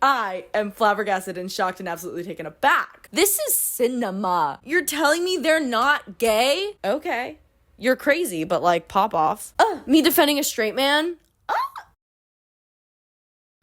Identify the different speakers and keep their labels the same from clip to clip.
Speaker 1: I am flabbergasted and shocked and absolutely taken aback. This is cinema. You're telling me they're not gay? Okay. You're crazy, but like, pop off. Me defending a straight man?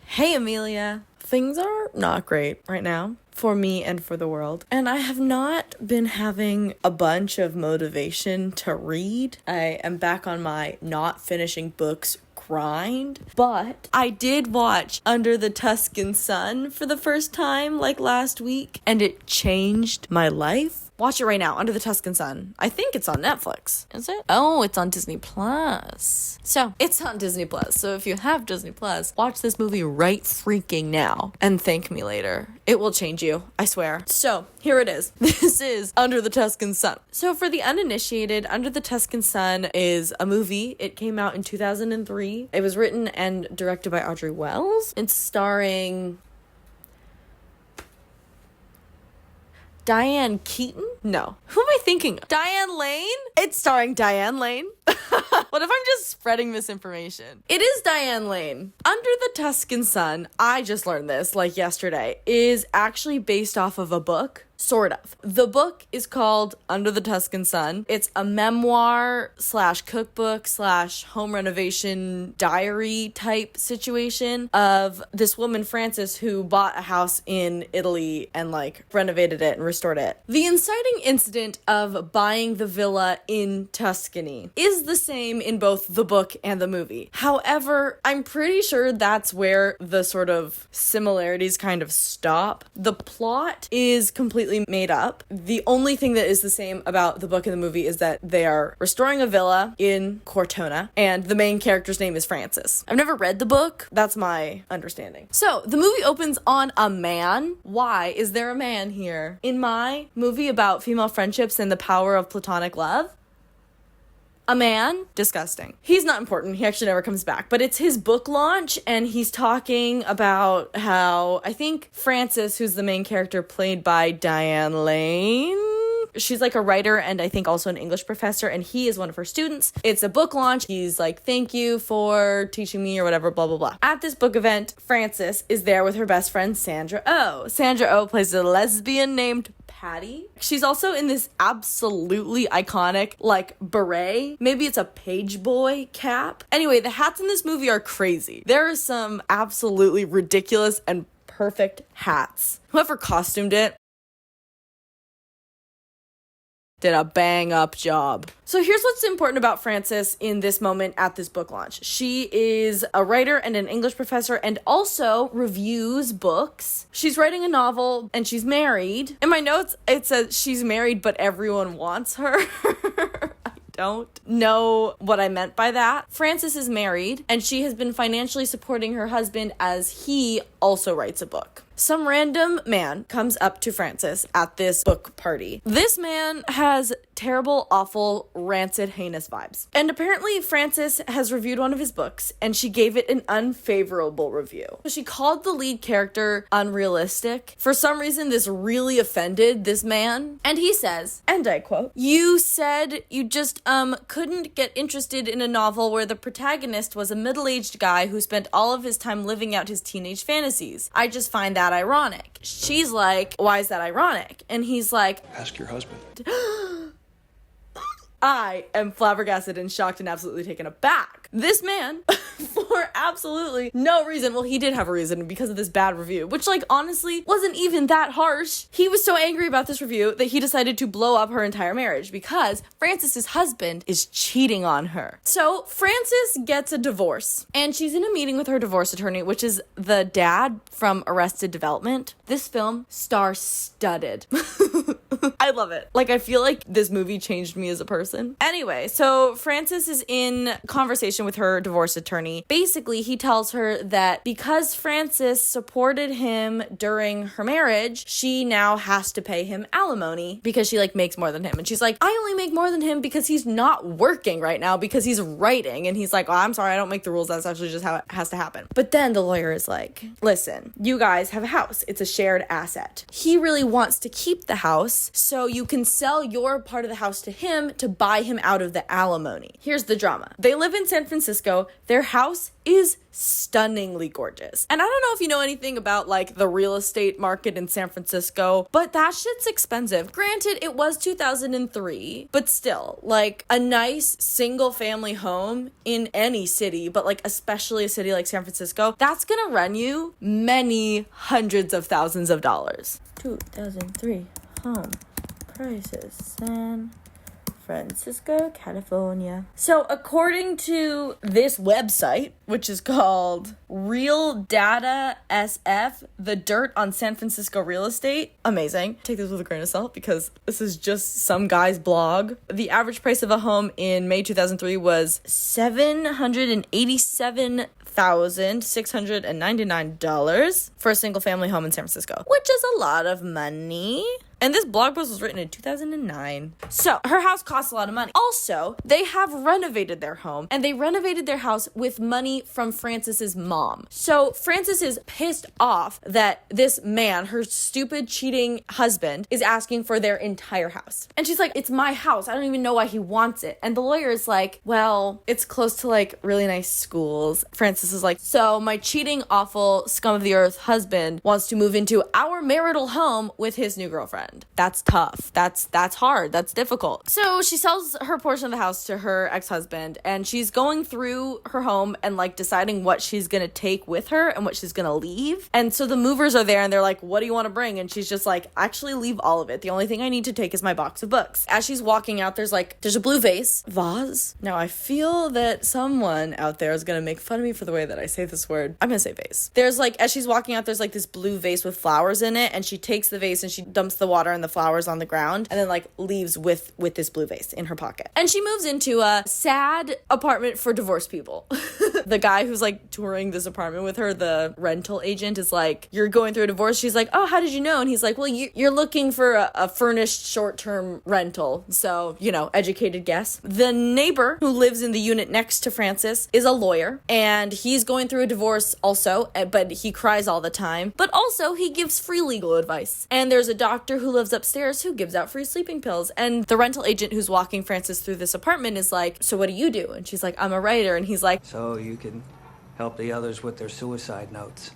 Speaker 1: Hey, Amelia. Things are not great right now for me and for the world. And I have not been having a bunch of motivation to read. I am back on my not finishing books grind, but I did watch Under the Tuscan Sun for the first time like last week, and it changed my life. Watch it right now, Under the Tuscan Sun. I think it's on Netflix. Is it? Oh, it's on Disney Plus. So, it's on Disney Plus. So if you have Disney Plus, watch this movie right freaking now and thank me later. It will change you, I swear. So, here it is. This is Under the Tuscan Sun. So for the uninitiated, Under the Tuscan Sun is a movie. It came out in 2003. It was written and directed by Audrey Wells. It's starring Diane Keaton? No. Who am I thinking of? Diane Lane? It's starring Diane Lane. What if I'm just spreading misinformation? It is Diane Lane. Under the Tuscan Sun, I just learned this like yesterday, is actually based off of a book. Sort of. The book is called Under the Tuscan Sun. It's a memoir / cookbook / home renovation diary type situation of this woman, Frances, who bought a house in Italy and like renovated it and restored it. The inciting incident of buying the villa in Tuscany is the same in both the book and the movie. However, I'm pretty sure that's where the sort of similarities kind of stop. The plot is completely made up. The only thing that is the same about the book and the movie is that they are restoring a villa in Cortona, and the main character's name is Frances. I've never read the book. That's my understanding. So, the movie opens on a man. Why is there a man here? In my movie about female friendships and the power of platonic love, a man? Disgusting. He's not important. He actually never comes back. But it's his book launch, and he's talking about how, I think Frances, who's the main character played by Diane Lane, she's like a writer and I think also an English professor, and he is one of her students. It's a book launch. He's like, thank you for teaching me or whatever, blah, blah, blah. At this book event, Frances is there with her best friend, Sandra Oh. Sandra Oh plays a lesbian named Patty. She's also in this absolutely iconic, like, beret. Maybe it's a page boy cap. Anyway, the hats in this movie are crazy. There are some absolutely ridiculous and perfect hats. Whoever costumed it did a bang up job. So here's what's important about Frances in this moment at this book launch. She is a writer and an English professor and also reviews books. She's writing a novel and she's married. In my notes, it says she's married, but everyone wants her. I don't know what I meant by that. Frances is married and she has been financially supporting her husband as he also writes a book. Some random man comes up to Frances at this book party. This man has terrible, awful, rancid, heinous vibes. And apparently Frances has reviewed one of his books and she gave it an unfavorable review. She called the lead character unrealistic. For some reason, this really offended this man. And he says, and I quote, "You said you just, couldn't get interested in a novel where the protagonist was a middle-aged guy who spent all of his time living out his teenage fantasies. I just find that ironic." She's like, "Why is that ironic?" And he's like,
Speaker 2: "Ask your husband."
Speaker 1: I am flabbergasted and shocked and absolutely taken aback. This man, for absolutely no reason, well, he did have a reason because of this bad review, which, like, honestly, wasn't even that harsh. He was so angry about this review that he decided to blow up her entire marriage because Frances's husband is cheating on her. So Frances gets a divorce, and she's in a meeting with her divorce attorney, which is the dad from Arrested Development. This film, star-studded. I love it. Like, I feel like this movie changed me as a person. Anyway, so Frances is in conversation with her divorce attorney. Basically, he tells her that because Frances supported him during her marriage, she now has to pay him alimony because she, like, makes more than him. And she's like, I only make more than him because he's not working right now because he's writing. And he's like, oh, I'm sorry, I don't make the rules. That's actually just how it has to happen. But then the lawyer is like, listen, you guys have a house. It's a shared asset. He really wants to keep the house, so you can sell your part of the house to him to buy him out of the alimony. Here's the drama. They live in San San Francisco. Their house is stunningly gorgeous. And I don't know if you know anything about like the real estate market in San Francisco, but that shit's expensive. Granted, it was 2003, but still, like a nice single family home in any city, but like especially a city like San Francisco, that's gonna run you many hundreds of thousands of dollars. 2003 home prices, San Francisco, California. So according to this website, which is called Real Data SF, the dirt on San Francisco real estate, amazing. Take this with a grain of salt because this is just some guy's blog. The average price of a home in May 2003 was $787,699 for a single family home in San Francisco, which is a lot of money. And this blog post was written in 2009. So her house costs a lot of money. Also, they have renovated their home, and they renovated their house with money from Frances's mom. So Frances is pissed off that this man, her stupid cheating husband, is asking for their entire house. And she's like, it's my house. I don't even know why he wants it. And the lawyer is like, well, it's close to like really nice schools. Frances is like, so my cheating, awful, scum of the earth husband wants to move into our marital home with his new girlfriend. That's tough. That's hard. That's difficult. So she sells her portion of the house to her ex-husband, and she's going through her home and like deciding what she's gonna take with her and what she's gonna leave. And so the movers are there and they're like, what do you want to bring? And she's just like, actually leave all of it. The only thing I need to take is my box of books. As she's walking out, there's a blue vase. Now I feel that someone out there is gonna make fun of me for the way that I say this word. I'm gonna say vase. There's like, as she's walking out, there's like this blue vase with flowers in it, and she takes the vase and she dumps the water and the flowers on the ground, and then like leaves with this blue vase in her pocket. And she moves into a sad apartment for divorced people. The guy who's like touring this apartment with her, the rental agent, is like, you're going through a divorce? She's like, oh, how did you know? And he's like, well, you're looking for a furnished short-term rental, so, you know, educated guess. The neighbor who lives in the unit next to Frances is a lawyer, and he's going through a divorce also, but he cries all the time, but also he gives free legal advice. And there's a doctor who lives upstairs who gives out free sleeping pills. And the rental agent who's walking Frances through this apartment is like, so what do you do? And she's like, I'm a writer. And he's like,
Speaker 2: so you can help the others with their suicide notes.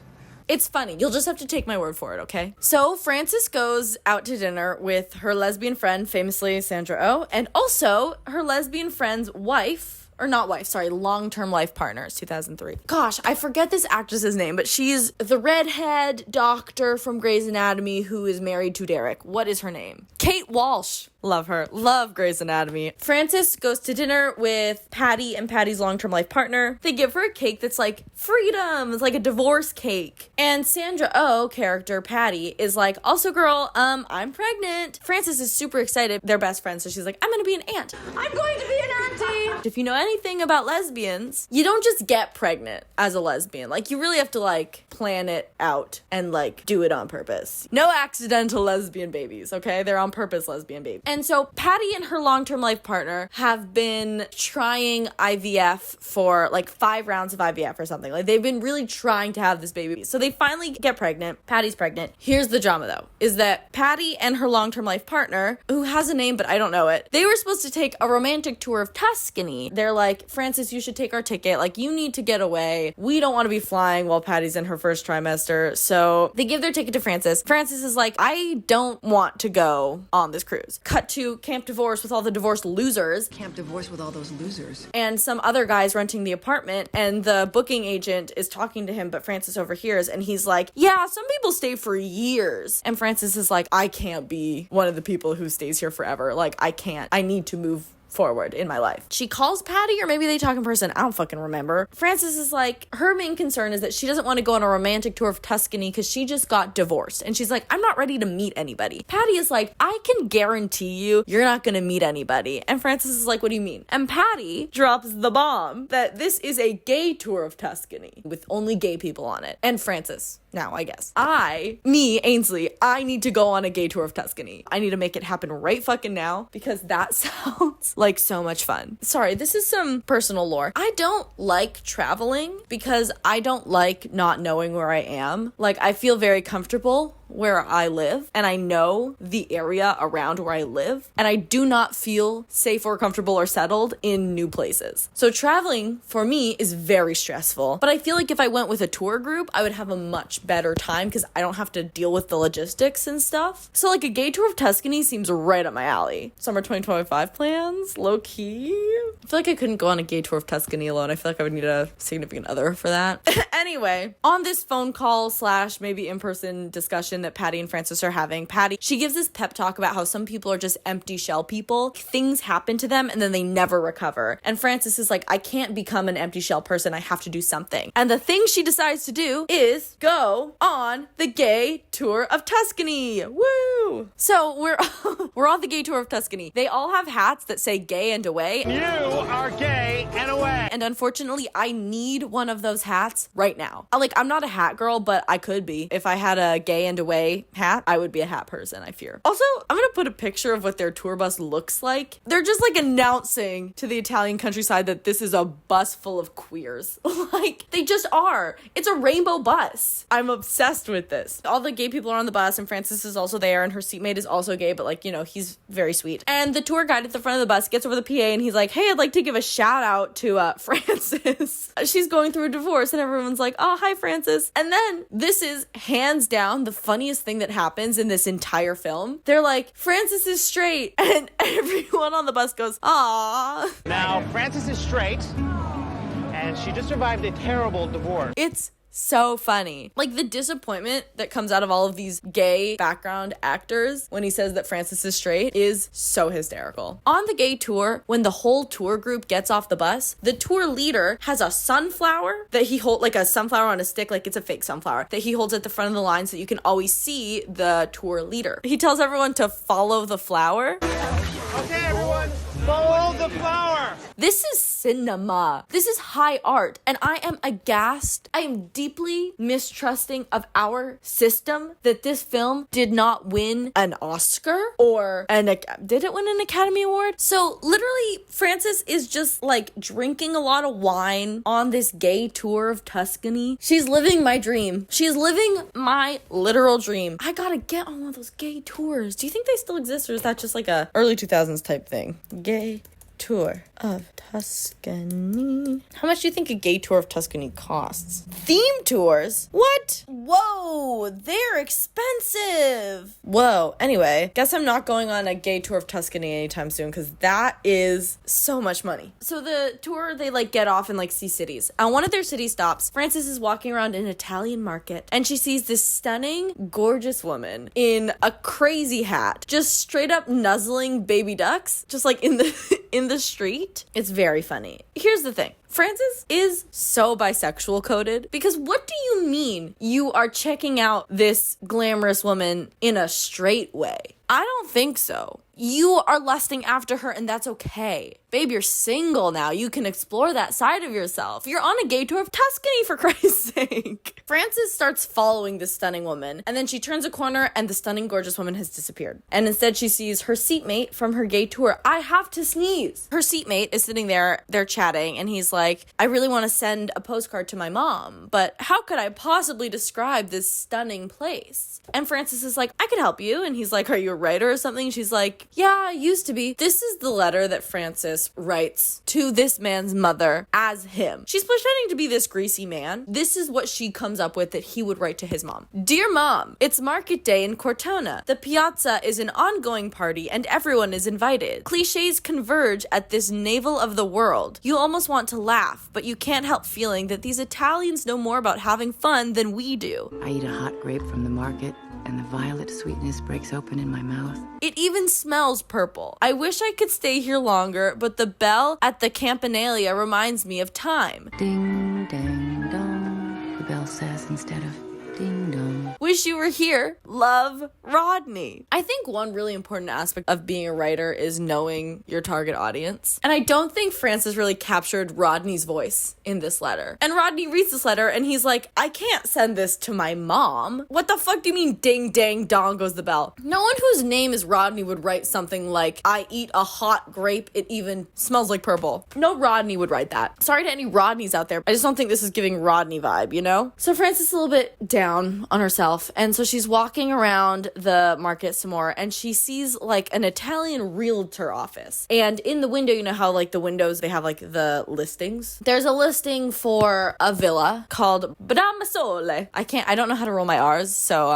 Speaker 1: It's funny. You'll just have to take my word for it, okay? So Frances goes out to dinner with her lesbian friend, famously Sandra Oh, and also her lesbian friend's wife, or not wife, sorry, long-term life partners, 2003. Gosh, I forget this actress's name, but she's the redhead doctor from Grey's Anatomy who is married to Derek. What is her name? Kate Walsh. Love her. Love Grey's Anatomy. Frances goes to dinner with Patty and Patty's long-term life partner. They give her a cake that's like freedom. It's like a divorce cake. And Sandra Oh, character Patty, is like, also girl, I'm pregnant. Frances is super excited. They're best friends, so she's like, I'm gonna be an aunt. I'm going to be an auntie. If you know anything about lesbians, you don't just get pregnant as a lesbian. Like, you really have to like plan it out and like do it on purpose. No accidental lesbian babies, okay? They're on purpose lesbian babies. And so Patty and her long-term life partner have been trying IVF for like 5 rounds of IVF or something. Like, they've been really trying to have this baby. So they finally get pregnant. Patty's pregnant. Here's the drama though, is that Patty and her long-term life partner, who has a name but I don't know it, they were supposed to take a romantic tour of Tuscany. They're like, Frances, you should take our ticket. Like, you need to get away. We don't want to be flying while Patty's in her first trimester. So they give their ticket to Frances. Frances is like, I don't want to go on this cruise. Cut to Camp Divorce with all the divorced losers.
Speaker 3: Camp Divorce with all those losers.
Speaker 1: And some other guys renting the apartment, and the booking agent is talking to him, but Frances overhears, and he's like, yeah, some people stay for years. And Frances is like, I can't be one of the people who stays here forever. Like, I can't. I need to move forward in my life. She calls Patty, or maybe they talk in person. I don't fucking remember. Frances is like, her main concern is that she doesn't want to go on a romantic tour of Tuscany because she just got divorced. And she's like, I'm not ready to meet anybody. Patty is like, I can guarantee you're not going to meet anybody. And Frances is like, what do you mean? And Patty drops the bomb that this is a gay tour of Tuscany with only gay people on it. And Frances, now I guess, Ainsley, I need to go on a gay tour of Tuscany. I need to make it happen right fucking now because that sounds like so much fun. Sorry, this is some personal lore. I don't like traveling because I don't like not knowing where I am. Like, I feel very comfortable where I live and I know the area around where I live, and I do not feel safe or comfortable or settled in new places. So traveling for me is very stressful, but I feel like if I went with a tour group, I would have a much better time because I don't have to deal with the logistics and stuff. So like a gay tour of Tuscany seems right up my alley. Summer 2025 plans, low key. I feel like I couldn't go on a gay tour of Tuscany alone. I feel like I would need a significant other for that. Anyway, on this phone call / maybe in-person discussion that Patty and Frances are having, Patty, she gives this pep talk about how some people are just empty shell people. Things happen to them and then they never recover. And Frances is like, I can't become an empty shell person. I have to do something. And the thing she decides to do is go on the gay tour of Tuscany. Woo! So we're on the gay tour of Tuscany. They all have hats that say gay and away.
Speaker 4: You are gay and away.
Speaker 1: And unfortunately, I need one of those hats right now. I'm not a hat girl, but I could be. If I had a gay and away hat, I would be a hat person, I fear. Also, I'm gonna put a picture of what their tour bus looks like. They're just announcing to the Italian countryside that this is a bus full of queers. They just are. It's a rainbow bus. I'm obsessed with this. All the gay people are on the bus, and Frances is also there, and her seatmate is also gay, but he's very sweet. And the tour guide at the front of the bus gets over the PA and he's like, hey, I'd like to give a shout out to Frances. She's going through a divorce, and everyone's like, oh, hi, Frances. And then this is hands down the funniest thing that happens in this entire film. They're like, Frances is straight, and everyone on the bus goes, aww.
Speaker 4: Now, Frances is straight, and she just survived a terrible divorce.
Speaker 1: It's so funny. The disappointment that comes out of all of these gay background actors when he says that Frances is straight is so hysterical. On the gay tour, when the whole tour group gets off the bus, the tour leader has a sunflower that he holds, a sunflower on a stick, it's a fake sunflower, that he holds at the front of the line so that you can always see the tour leader. He tells everyone to follow the flower.
Speaker 4: Okay, everyone, follow the flower.
Speaker 1: This is cinema. This is high art. And I am aghast. I am deeply mistrusting of our system that this film did not win an Oscar or did it win an Academy Award? So literally, Frances is just drinking a lot of wine on this gay tour of Tuscany. She's living my dream. She's living my literal dream. I gotta get on one of those gay tours. Do you think they still exist, or is that just a early 2000s type thing? Gay tour of Tuscany. How much do you think a gay tour of Tuscany costs? Theme tours? What? Whoa, they're expensive. Whoa. Anyway, guess I'm not going on a gay tour of Tuscany anytime soon because that is so much money. So the tour, they get off and see cities. On one of their city stops, Frances is walking around an Italian market and she sees this stunning, gorgeous woman in a crazy hat, just straight up nuzzling baby ducks, just in the street. It's very funny. Here's the thing. Frances is so bisexual coded because what do you mean you are checking out this glamorous woman in a straight way? I don't think so. You are lusting after her and that's okay. Babe, you're single now. You can explore that side of yourself. You're on a gay tour of Tuscany, for Christ's sake. Frances starts following this stunning woman, and then she turns a corner and the stunning, gorgeous woman has disappeared. And instead she sees her seatmate from her gay tour. I have to sneeze. Her seatmate is sitting there, they're chatting, and he's like, I really want to send a postcard to my mom, but how could I possibly describe this stunning place? And Frances is like, I could help you. And he's like, are you a writer or something? She's like, yeah, I used to be. This is the letter that Frances writes to this man's mother as him. She's pretending to be this greasy man. This is what she comes up with that he would write to his mom. Dear Mom, it's market day in Cortona. The piazza is an ongoing party and everyone is invited. Cliches converge at this navel of the world. You almost want to laugh, but you can't help feeling that these Italians know more about having fun than we do.
Speaker 3: I eat a hot grape from the market, and the violet sweetness breaks open in my mouth.
Speaker 1: It even smells purple. I wish I could stay here longer, but the bell at the Campanalia reminds me of time.
Speaker 3: Ding, dang, dong, the bell says instead of ding, dong.
Speaker 1: Wish you were here. Love, Rodney. I think one really important aspect of being a writer is knowing your target audience. And I don't think Frances really captured Rodney's voice in this letter. And Rodney reads this letter and he's like, I can't send this to my mom. What the fuck do you mean ding, dang, dong goes the bell? No one whose name is Rodney would write something like, I eat a hot grape, it even smells like purple. No Rodney would write that. Sorry to any Rodneys out there. I just don't think this is giving Rodney vibe, you know? So Frances is a little bit down on herself herself. And so she's walking around the market some more, and she sees like an Italian realtor office. And in the window, you know how like the windows, they have like the listings. There's a listing for a villa called Bramassole. I don't know how to roll my R's, so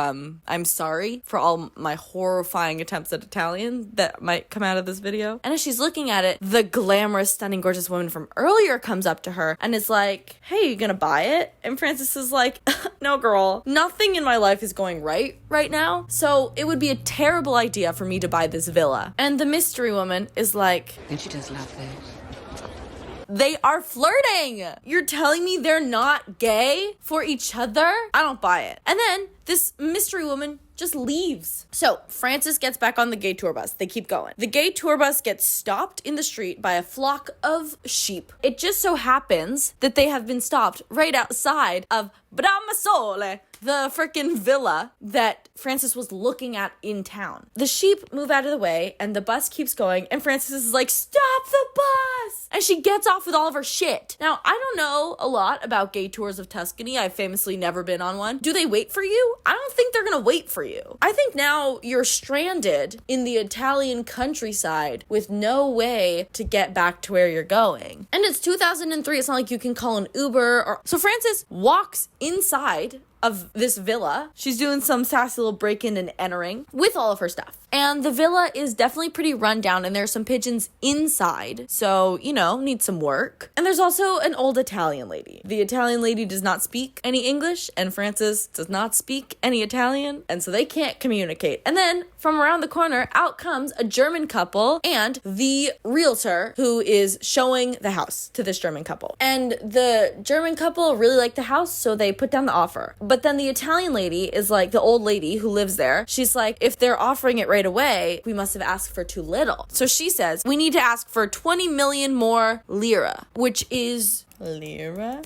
Speaker 1: I'm sorry for all my horrifying attempts at Italian that might come out of this video. And as she's looking at it, the glamorous, stunning, gorgeous woman from earlier comes up to her and is like, hey, you gonna buy it? And Frances is like, no, girl, nothing in my life is going right now, so it would be a terrible idea for me to buy this villa. And the mystery woman is like,
Speaker 3: And she does love this.
Speaker 1: they are flirting. You're telling me they're not gay for each other? I don't buy it. And then this mystery woman just leaves. So Frances gets back on the gay tour bus. They keep going. The gay tour bus gets stopped in the street by a flock of sheep. It just so happens that they have been stopped right outside of Bramassole, the frickin' villa that Frances was looking at in town. The sheep move out of the way and the bus keeps going, and Frances is like, stop the bus! And she gets off with all of her shit. Now, I don't know a lot about gay tours of Tuscany. I've famously never been on one. Do they wait for you? I don't think they're gonna wait for you. I think now you're stranded in the Italian countryside with no way to get back to where you're going. And it's 2003. It's not like you can call an Uber or... So Frances walks inside of this villa. She's doing some sassy little break-in and entering with all of her stuff. And the villa is definitely pretty run down, and there's some pigeons inside. So, you know, need some work. And there's also an old Italian lady. The Italian lady does not speak any English, and Frances does not speak any Italian, and so they can't communicate. And then from around the corner, out comes a German couple and the realtor who is showing the house to this German couple. And the German couple really like the house, so they put down the offer. But then the Italian lady is like, the old lady who lives there, she's like, if they're offering it right away, we must have asked for too little. So she says, we need to ask for 20 million more lira, which is lira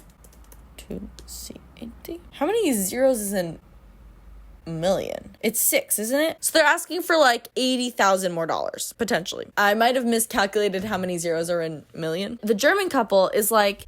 Speaker 1: to C80. How many zeros is in million? It's 6, isn't it? So they're asking for like $80,000 more, potentially. I might have miscalculated how many zeros are in million. The German couple is like,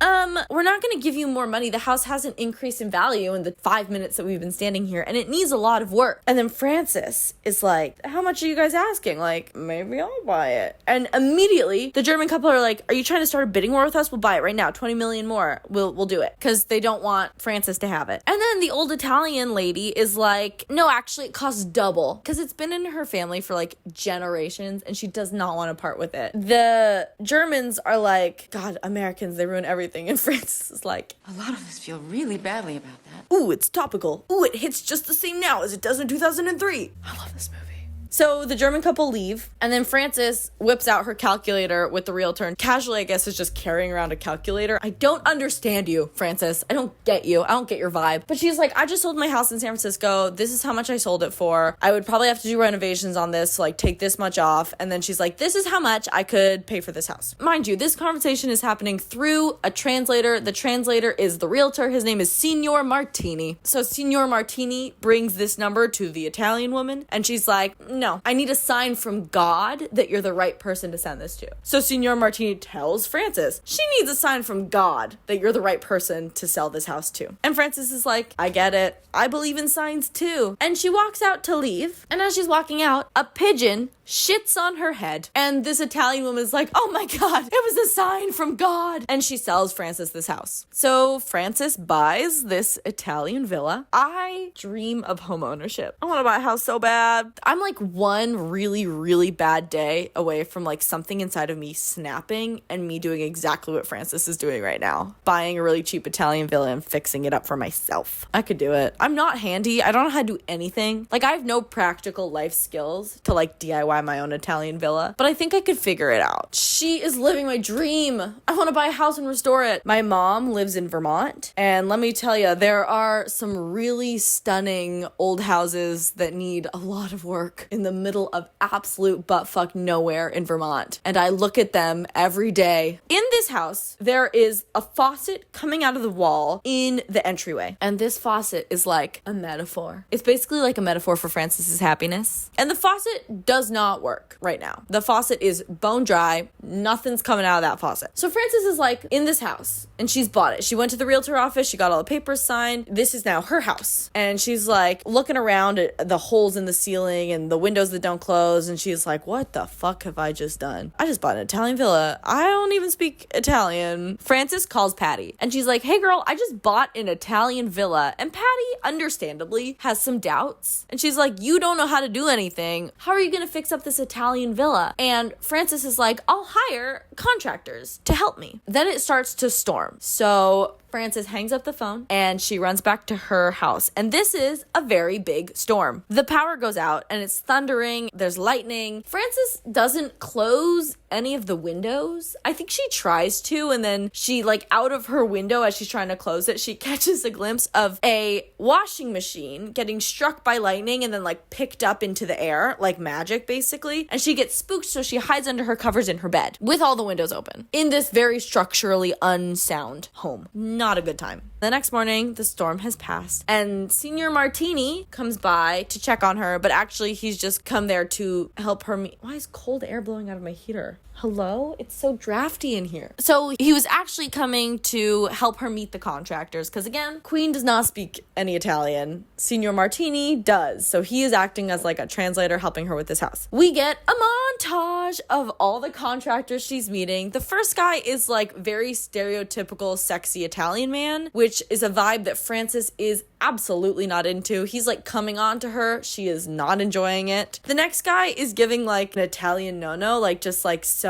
Speaker 1: we're not going to give you more money. The house hasn't increased in value in the 5 minutes that we've been standing here, and it needs a lot of work. And then Frances is like, how much are you guys asking? Like, maybe I'll buy it. And immediately the German couple are like, are you trying to start a bidding war with us? We'll buy it right now. 20 million more. We'll do it. Because they don't want Frances to have it. And then the old Italian lady is like, no, actually it costs double, because it's been in her family for like generations and she does not want to part with it. The Germans are like, God, Americans, they ruin everything. And Frances is like,
Speaker 3: A lot of us feel really badly about that.
Speaker 1: ooh, it's topical. Ooh, it hits just the same now as it does in 2003. I love this movie. So the German couple leave, and then Frances whips out her calculator with the realtor and casually, I guess, is just carrying around a calculator. I don't understand you, Frances. I don't get you. I don't get your vibe. But she's like, I just sold my house in San Francisco. This is how much I sold it for. I would probably have to do renovations on this, so like take this much off. And then she's like, this is how much I could pay for this house. Mind you, this conversation is happening through a translator. The translator is the realtor. His name is Signor Martini. So Signor Martini brings this number to the Italian woman, and she's like, no, I need a sign from God that you're the right person to send this to. So Signor Martini tells Frances she needs a sign from God that you're the right person to sell this house to. And Frances is like, I get it. I believe in signs too. And she walks out to leave. And as she's walking out, a pigeon shits on her head. And this Italian woman is like, oh my God, it was a sign from God. And she sells Frances this house. So Frances buys this Italian villa. I dream of home ownership. I want to buy a house so bad. I'm like one really, really bad day away from like something inside of me snapping and me doing exactly what Frances is doing right now. Buying a really cheap Italian villa and fixing it up for myself. I could do it. I'm not handy. I don't know how to do anything. Like, I have no practical life skills to like DIY my own Italian villa, but I think I could figure it out. She is living my dream. I want to buy a house and restore it. My mom lives in Vermont, and let me tell you, there are some really stunning old houses that need a lot of work in in the middle of absolute buttfuck nowhere in Vermont. And I look at them every day. In this house, there is a faucet coming out of the wall in the entryway. And this faucet is like a metaphor. It's basically like a metaphor for Frances's happiness. And the faucet does not work right now. The faucet is bone dry. Nothing's coming out of that faucet. So Frances is like in this house and she's bought it. She went to the realtor office. She got all the papers signed. This is now her house. And she's like looking around at the holes in the ceiling and the windows that don't close. And she's like, what the fuck have I just done? I just bought an Italian villa. I don't even speak Italian. Frances calls Patty and she's like, hey girl, I just bought an Italian villa. And Patty, understandably, has some doubts. And she's like, you don't know how to do anything. How are you going to fix up this Italian villa? And Frances is like, I'll hire contractors to help me. Then it starts to storm. So Frances hangs up the phone and she runs back to her house. And this is a very big storm. The power goes out and it's thundering. There's lightning. Frances doesn't close any of the windows. I think she tries to, and then she, like, out of her window as she's trying to close it, she catches a glimpse of a washing machine getting struck by lightning and then, like, picked up into the air, like magic, basically. And she gets spooked, so she hides under her covers in her bed with all the windows open in this very structurally unsound home. Not a good time. The next morning, the storm has passed, and Signor Martini comes by to check on her, but actually he's just come there to help her meet. Why is cold air blowing out of my heater? Hello? It's so drafty in here. So he was actually coming to help her meet the contractors, because again, Queen does not speak any Italian. Signor Martini does. So he is acting as like a translator helping her with this house. We get a montage of all the contractors she's meeting. The first guy is like very stereotypical sexy Italian man, which is a vibe that Frances is absolutely not into. He's like coming on to her. She is not enjoying it. The next guy is giving like an Italian no-no, like just like so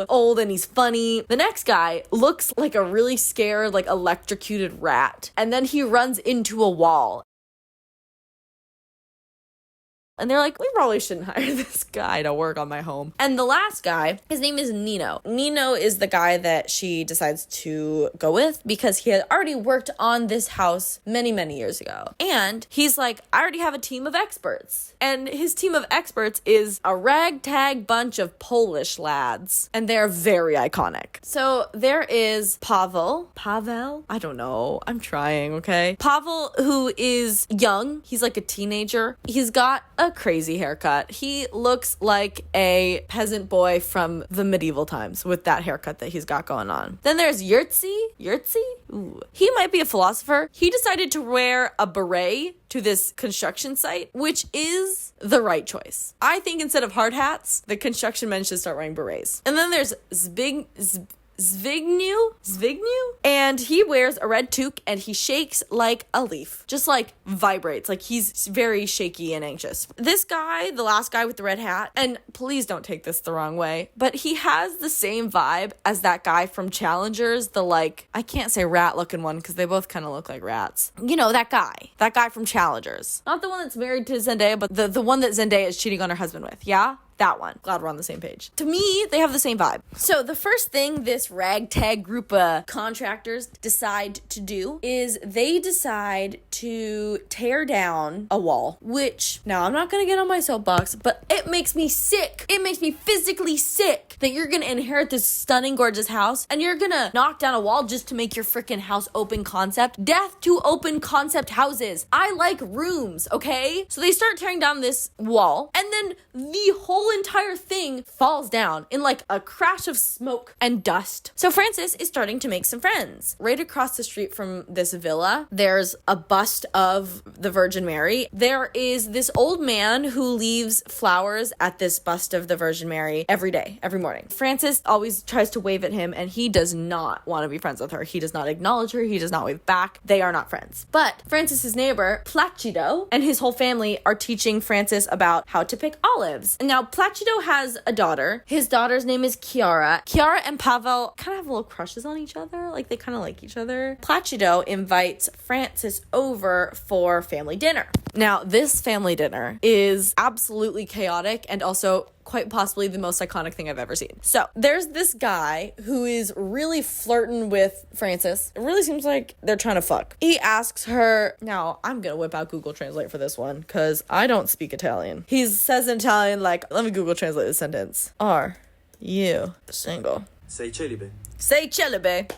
Speaker 1: old, and he's funny. The next guy looks like a really scared, like electrocuted rat. And then he runs into a wall. And they're like, we probably shouldn't hire this guy to work on my home. And the last guy, his name is Nino. Nino is the guy that she decides to go with because he had already worked on this house many, many years ago. And he's like, I already have a team of experts. And his team of experts is a ragtag bunch of Polish lads. And they're very iconic. So there is Pavel. I don't know. I'm trying, okay? Pavel, who is young. He's like a teenager. He's got a crazy haircut. He looks like a peasant boy from the medieval times with that haircut that he's got going on. Then there's Yurtzi. Ooh. He might be a philosopher. He decided to wear a beret to this construction site, which is the right choice. I think instead of hard hats, the construction men should start wearing berets. And then there's Zvignew, and he wears a red toque and he shakes like a leaf, just like vibrates, like he's very shaky and anxious. This guy, the last guy with the red hat, and please don't take this the wrong way, but he has the same vibe as that guy from Challengers, the like, I can't say rat looking one because they both kind of look like rats. You know, that guy from Challengers. Not the one that's married to Zendaya, but the one that Zendaya is cheating on her husband with, yeah? That one. Glad we're on the same page. To me, they have the same vibe. So the first thing this ragtag group of contractors decide to do is they decide to tear down a wall, which, now I'm not going to get on my soapbox, but it makes me sick. It makes me physically sick that you're going to inherit this stunning, gorgeous house and you're going to knock down a wall just to make your freaking house open concept. Death to open concept houses. I like rooms, okay? So they start tearing down this wall, and then the whole entire thing falls down in like a crash of smoke and dust. So Frances is starting to make some friends. Right across the street from this villa, there's a bust of the Virgin Mary. There is this old man who leaves flowers at this bust of the Virgin Mary every day, every morning. Frances always tries to wave at him and he does not want to be friends with her. He does not acknowledge her. He does not wave back. They are not friends. But Frances's neighbor, Placido, and his whole family are teaching Frances about how to pick olives. And now Placido has a daughter. His daughter's name is Chiara. Chiara and Pavel kind of have little crushes on each other. Like, they kind of like each other. Placido invites Frances over for family dinner. Now, this family dinner is absolutely chaotic and also quite possibly the most iconic thing I've ever seen. So there's this guy who is really flirting with Frances. It really seems like they're trying to fuck. He asks her, now I'm gonna whip out Google Translate for this one because I don't speak Italian. He says in Italian, like, let me Google Translate this sentence. Are you single?
Speaker 5: Sei celibe.
Speaker 1: Sei celibe.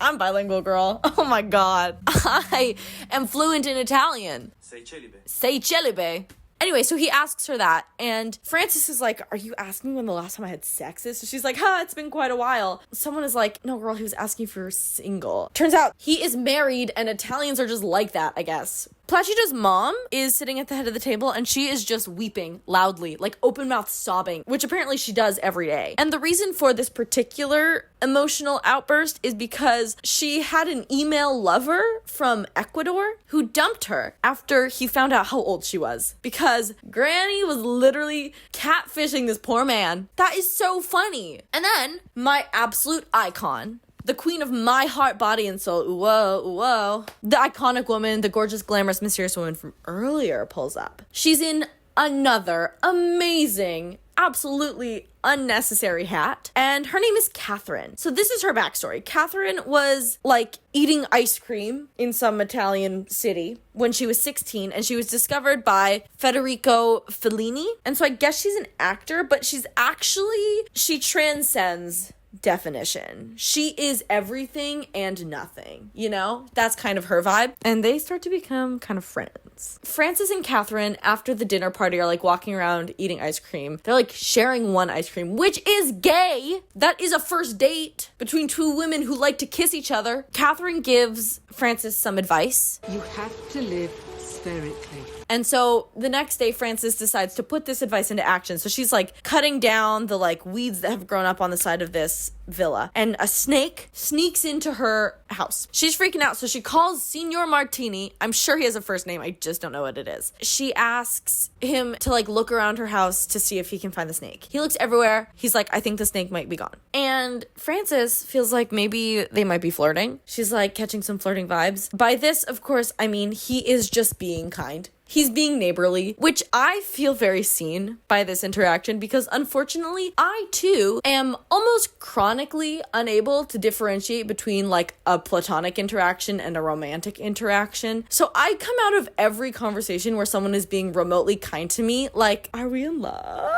Speaker 1: I'm bilingual, girl. Oh my god. I am fluent in Italian.
Speaker 5: Sei celibe.
Speaker 1: Sei celibe. Anyway, so he asks her that, and Frances is like, are you asking when the last time I had sex is? So she's like, it's been quite a while. Someone is like, no, girl, he was asking if you're single. Turns out he is married, and Italians are just like that, I guess. Placido's mom is sitting at the head of the table, and she is just weeping loudly, like open-mouthed sobbing, which apparently she does every day. And the reason for this particular emotional outburst is because she had an email lover from Ecuador who dumped her after he found out how old she was, because Granny was literally catfishing this poor man. That is so funny. And then my absolute icon, the queen of my heart, body, and soul, whoa, the iconic woman, the gorgeous, glamorous, mysterious woman from earlier pulls up. She's in another amazing, absolutely unnecessary hat, and her name is Catherine. So this is her backstory. Catherine was like eating ice cream in some Italian city when she was 16, and she was discovered by Federico Fellini. And so I guess she's an actor, but she transcends definition. She is everything and nothing, you know? That's kind of her vibe. And they start to become kind of friends. Frances and Catherine, after the dinner party, are like walking around eating ice cream. They're like sharing one ice cream, which is gay. That is a first date between two women who like to kiss each other. Catherine gives Frances some advice.
Speaker 3: You have to live spherically.
Speaker 1: And so the next day, Frances decides to put this advice into action. So she's like cutting down the like weeds that have grown up on the side of this villa. And a snake sneaks into her house. She's freaking out. So she calls Signor Martini. I'm sure he has a first name. I just don't know what it is. She asks him to like look around her house to see if he can find the snake. He looks everywhere. He's like, I think the snake might be gone. And Frances feels like maybe they might be flirting. She's like catching some flirting vibes. By this, of course, I mean he is just being kind. He's being neighborly, which I feel very seen by this interaction because unfortunately, I too am almost chronically unable to differentiate between like a platonic interaction and a romantic interaction. So I come out of every conversation where someone is being remotely kind to me like, are we in love?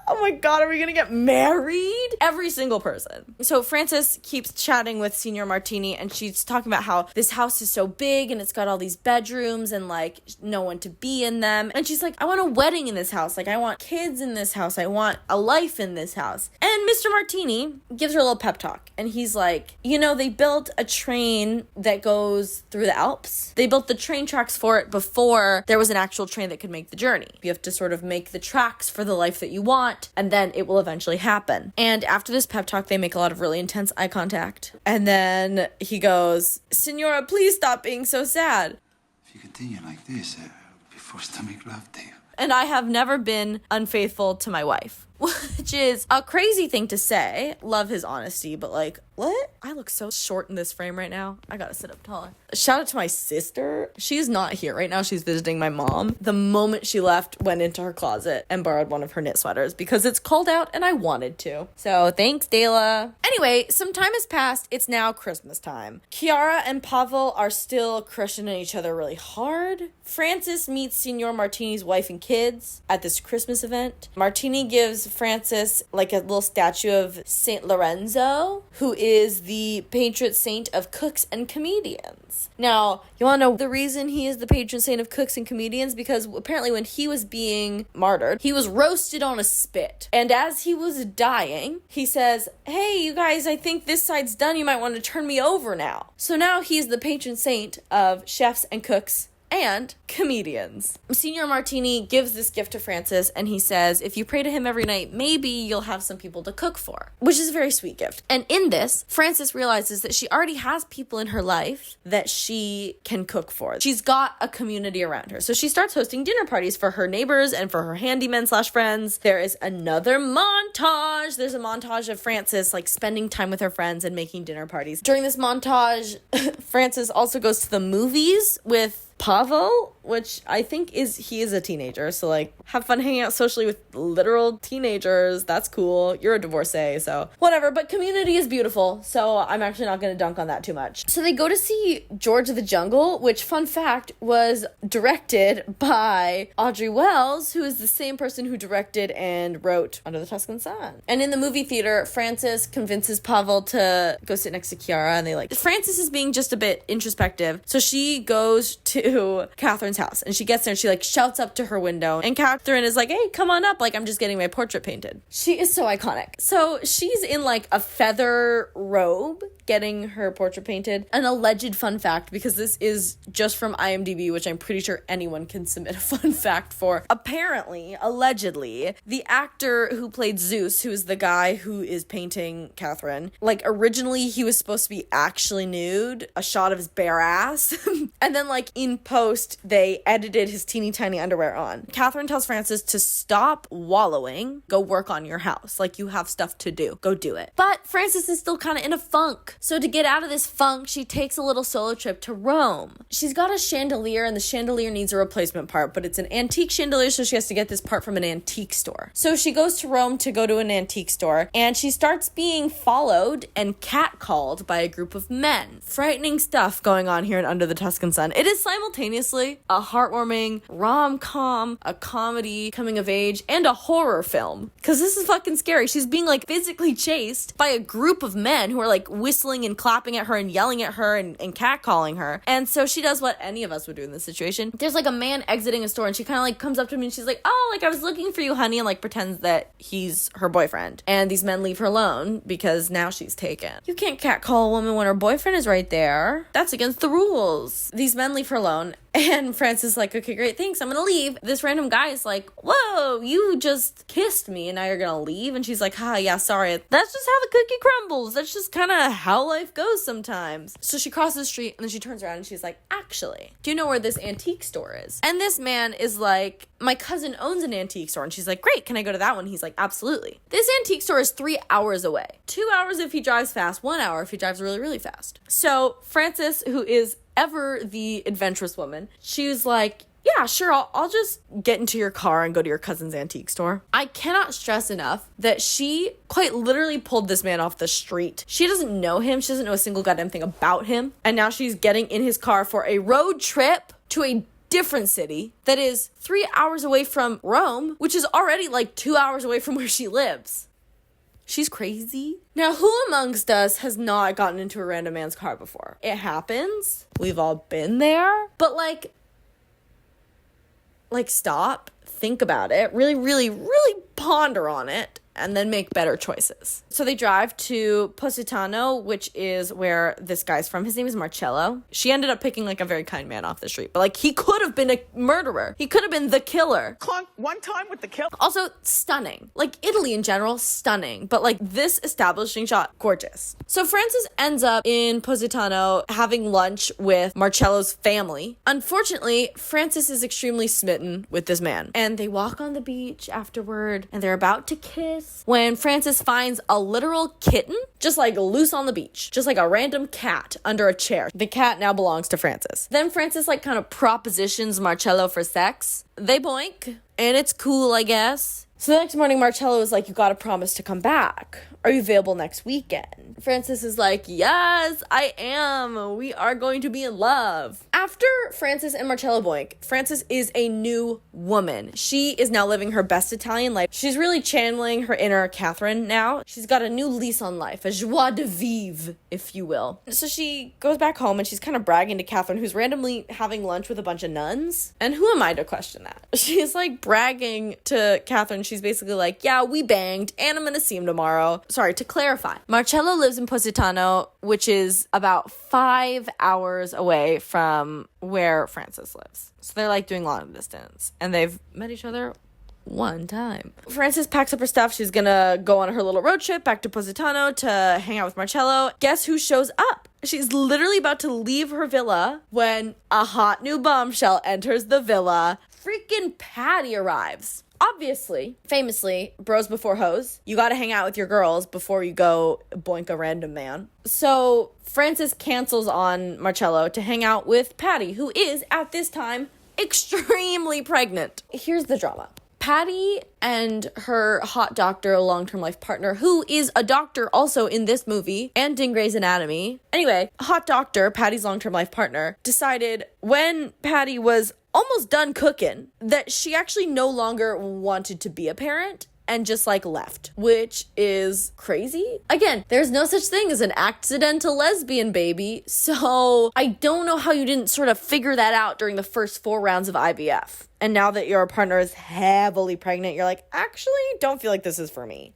Speaker 1: Oh my god, are we gonna get married? Every single person. So Frances keeps chatting with Signor Martini, and she's talking about how this house is so big and it's got all these bedrooms and like no one to be in them. And she's like, I want a wedding in this house. Like I want kids in this house. I want a life in this house. And Mr. Martini gives her a little pep talk. And he's like, you know, they built a train that goes through the Alps. They built the train tracks for it before there was an actual train that could make the journey. You have to sort of make the tracks for the life that you want, and then it will eventually happen. And after this pep talk, they make a lot of really intense eye contact. And then he goes, Signora, please stop being so sad.
Speaker 6: If you continue like this, I'll be forced to make love to you.
Speaker 1: And I have never been unfaithful to my wife, which is a crazy thing to say. Love his honesty, but like, what? I look so short in this frame right now. I gotta sit up taller. Shout out to my sister. She's not here right now. She's visiting my mom. The moment she left, went into her closet and borrowed one of her knit sweaters because it's cold out and I wanted to. So thanks, Dela. Anyway, some time has passed. It's now Christmas time. Chiara and Pavel are still crushing on each other really hard. Frances meets Signor Martini's wife and kids at this Christmas event. Martini gives Frances like a little statue of Saint Lorenzo, who is the patron saint of cooks and comedians. Now, you want to know the reason he is the patron saint of cooks and comedians? Because apparently when he was being martyred, he was roasted on a spit. And as he was dying, he says, hey, you guys, I think this side's done. You might want to turn me over now. So now he's the patron saint of chefs and cooks and comedians. Signor Martini gives this gift to Frances, and he says, if you pray to him every night, maybe you'll have some people to cook for, which is a very sweet gift. And in this, Frances realizes that she already has people in her life that she can cook for. She's got a community around her. So she starts hosting dinner parties for her neighbors and for her handymen / friends. There is another montage. There's a montage of Frances like spending time with her friends and making dinner parties. During this montage, Frances also goes to the movies with Pavel, which I think he is a teenager. So like have fun hanging out socially with literal teenagers. That's cool. You're a divorcee, so whatever. But Community is beautiful, so I'm actually not going to dunk on that too much. So they go to see George of the Jungle, which, fun fact, was directed by Audrey Wells, who is the same person who directed and wrote Under the Tuscan Sun. And in the movie theater, Frances convinces Pavel to go sit next to Chiara, and Frances is being just a bit introspective, so she goes to Catherine's house, and she gets there, and she shouts up to her window, and Catherine is like, hey, come on up, I'm just getting my portrait painted. She is so iconic. So she's in a feather robe getting her portrait painted. An alleged fun fact, because this is just from IMDb, which I'm pretty sure anyone can submit a fun fact for. Apparently, allegedly, the actor who played Zeus, who is the guy who is painting Catherine, originally he was supposed to be actually nude, a shot of his bare ass, and then in post, they edited his teeny tiny underwear on. Catherine tells Frances to stop wallowing, go work on your house. You have stuff to do, go do it. But Frances is still kind of in a funk. So to get out of this funk, she takes a little solo trip to Rome. She's got a chandelier, and the chandelier needs a replacement part, but it's an antique chandelier, so she has to get this part from an antique store. So she goes to Rome to go to an antique store, and she starts being followed and catcalled by a group of men. Frightening stuff going on here in Under the Tuscan Sun. It is simultaneously a heartwarming rom-com, a comedy, coming of age, and a horror film. Because this is fucking scary. She's being physically chased by a group of men who are whistling and clapping at her and yelling at her and catcalling her. And so she does what any of us would do in this situation. There's a man exiting a store, and she kind of comes up to me, and she's like, oh, I was looking for you, honey, and pretends that he's her boyfriend. And these men leave her alone because now she's taken. You can't catcall a woman when her boyfriend is right there. That's against the rules. These men leave her alone. And Frances is like, okay, great, thanks, I'm gonna leave. This random guy is like, whoa, you just kissed me and now you're gonna leave? And she's like, yeah, sorry. That's just how the cookie crumbles. That's just kind of how life goes sometimes. So she crosses the street, and then she turns around and she's like, actually, do you know where this antique store is? And this man is like, my cousin owns an antique store. And she's like, great, can I go to that one? He's like, absolutely. This antique store is 3 hours away. 2 hours if he drives fast, 1 hour if he drives really, really fast. So Frances, who is ever the adventurous woman, she was like, yeah, sure, I'll just get into your car and go to your cousin's antique store. I cannot stress enough that she quite literally pulled this man off the street. She doesn't know him. She doesn't know a single goddamn thing about him. And now she's getting in his car for a road trip to a different city that is 3 hours away from Rome, which is already 2 hours away from where she lives. She's crazy. Now, who amongst us has not gotten into a random man's car before? It happens. We've all been there. But stop, think about it, really, really, really ponder on it, and then make better choices. So they drive to Positano, which is where this guy's from. His name is Marcello. She ended up picking a very kind man off the street, but he could have been a murderer. He could have been the killer.
Speaker 5: Clunk one time with the kill.
Speaker 1: Also, stunning. Italy in general, stunning. But this establishing shot, gorgeous. So Frances ends up in Positano having lunch with Marcello's family. Unfortunately, Frances is extremely smitten with this man. And they walk on the beach afterward, and they're about to kiss when Frances finds a literal kitten just loose on the beach, just a random cat under a chair. The cat now belongs to Frances. Then Frances kind of propositions Marcello for sex. They boink, and it's cool, I guess. So the next morning, Marcello is like, you gotta promise to come back. Are you available next weekend? Frances is like, yes, I am. We are going to be in love. After Frances and Marcello boink, Frances is a new woman. She is now living her best Italian life. She's really channeling her inner Catherine now. She's got a new lease on life, a joie de vivre, if you will. So she goes back home, and she's kind of bragging to Catherine, who's randomly having lunch with a bunch of nuns. And who am I to question that? She's bragging to Catherine. She's basically like, yeah, we banged, and I'm gonna see him tomorrow. Sorry, to clarify, Marcello lives in Positano, which is about 5 hours away from where Frances lives. So they're doing long distance, and they've met each other one time. Frances packs up her stuff. She's gonna go on her little road trip back to Positano to hang out with Marcello. Guess who shows up? She's literally about to leave her villa when a hot new bombshell enters the villa. freaking Patty arrives. Obviously, famously, bros before hoes. You gotta hang out with your girls before you go boink a random man. So Frances cancels on Marcello to hang out with Patty, who is, at this time, extremely pregnant. Here's the drama. Patty and her hot doctor, long-term life partner, who is a doctor also in this movie and in Grey's Anatomy. Anyway, hot doctor, Patty's long-term life partner, decided when Patty was almost done cooking that she actually no longer wanted to be a parent and just like left, which is crazy. Again, there's no such thing as an accidental lesbian baby, so I don't know how you didn't sort of figure that out during the first 4 rounds of IVF. And now that your partner is heavily pregnant, you're like, actually, don't feel like this is for me.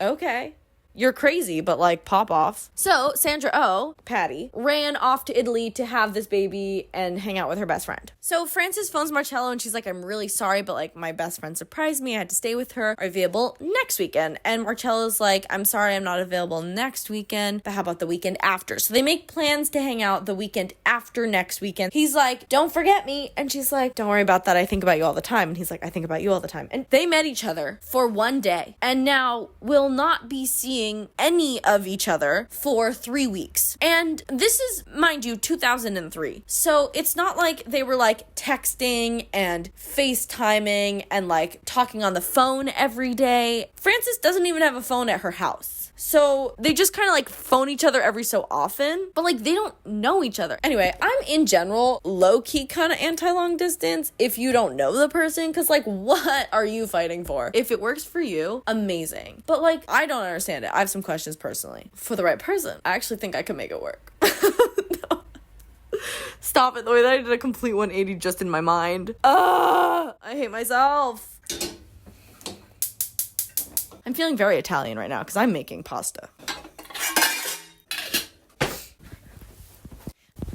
Speaker 1: Okay. You're crazy, but like pop off. So Sandra Oh, Patty, ran off to Italy to have this baby and hang out with her best friend. So Frances phones Marcello and she's like, I'm really sorry, but like my best friend surprised me. I had to stay with her. Are you available next weekend? And Marcello's like, I'm sorry, I'm not available next weekend, but how about the weekend after? So they make plans to hang out the weekend after next weekend. He's like, don't forget me. And she's like, don't worry about that. I think about you all the time. And he's like, I think about you all the time. And they met each other for one day and now will not be seeing any of each other for 3 weeks. And this is, mind you, 2003. So it's not like they were like texting and FaceTiming and like talking on the phone every day. Frances doesn't even have a phone at her house. So they just kind of like phone each other every so often, but like they don't know each other. Anyway, I'm in general low-key kind of anti-long distance if you don't know the person, because like what are you fighting for? If it works for you, amazing. But like I don't understand it. I have some questions personally. For the right person, I actually think I can make it work. No. Stop it, the way that I did a complete 180 just in my mind. I hate myself. I'm feeling very Italian right now because I'm making pasta.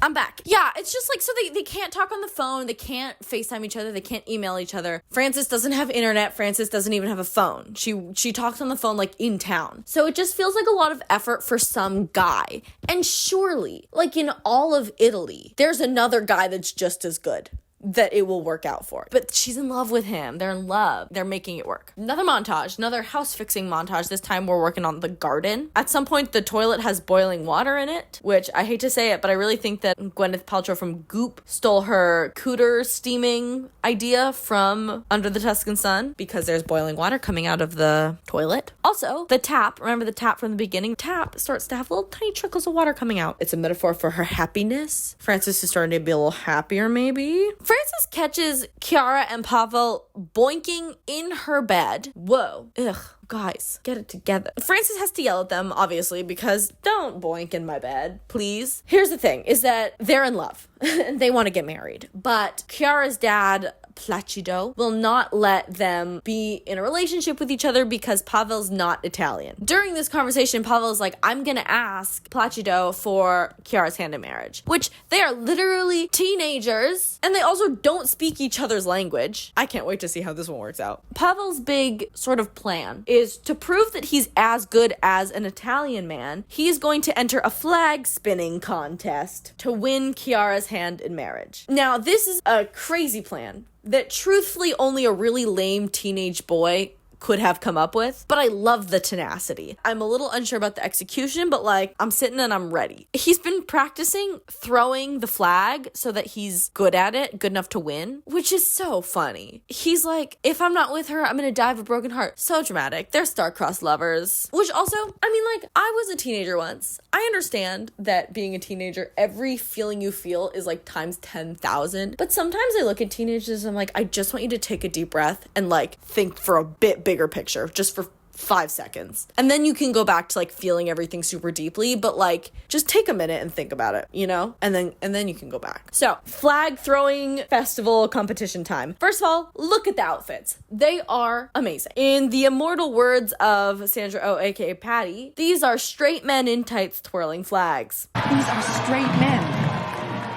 Speaker 1: I'm back. Yeah, it's just like, so they can't talk on the phone. They can't FaceTime each other. They can't email each other. Frances doesn't have internet. Frances doesn't even have a phone. She talks on the phone like in town. So it just feels like a lot of effort for some guy. And surely, like in all of Italy, there's another guy that's just as good that it will work out for. But she's in love with him. They're in love. They're making it work. Another montage, another house fixing montage. This time we're working on the garden. At some point, the toilet has boiling water in it, which I hate to say it, but I really think that Gwyneth Paltrow from Goop stole her cooter steaming idea from Under the Tuscan Sun, because there's boiling water coming out of the toilet. Also, the tap, remember the tap from the beginning? Tap starts to have little tiny trickles of water coming out. It's a metaphor for her happiness. Frances is starting to be a little happier, maybe. Frances catches Chiara and Pavel boinking in her bed. Whoa. Ugh. Guys, get it together. Frances has to yell at them, obviously, because don't boink in my bed, please. Here's the thing, is that they're in love. They want to get married. But Chiara's dad, Placido, will not let them be in a relationship with each other because Pavel's not Italian. During this conversation, Pavel's like, I'm gonna ask Placido for Chiara's hand in marriage, which they are literally teenagers, and they also don't speak each other's language. I can't wait to see how this one works out. Pavel's big sort of plan is to prove that he's as good as an Italian man. He is going to enter a flag spinning contest to win Chiara's hand in marriage. Now, this is a crazy plan that truthfully only a really lame teenage boy could have come up with, but I love the tenacity. I'm a little unsure about the execution, but like, I'm sitting and I'm ready. He's been practicing throwing the flag so that he's good at it, good enough to win, which is so funny. He's like, if I'm not with her, I'm gonna die of a broken heart. So dramatic. They're star-crossed lovers. Which also, I mean, like, I was a teenager once. I understand that being a teenager, every feeling you feel is like times 10,000. But sometimes I look at teenagers and I'm like, I just want you to take a deep breath and like think for a bit bigger picture, just for 5 seconds. And then you can go back to like feeling everything super deeply, but like just take a minute and think about it, you know? And then you can go back. So, flag throwing festival competition time. First of all, look at the outfits. They are amazing. In the immortal words of Sandra Oh, aka Patty, these are straight men in tights twirling flags.
Speaker 3: These are straight men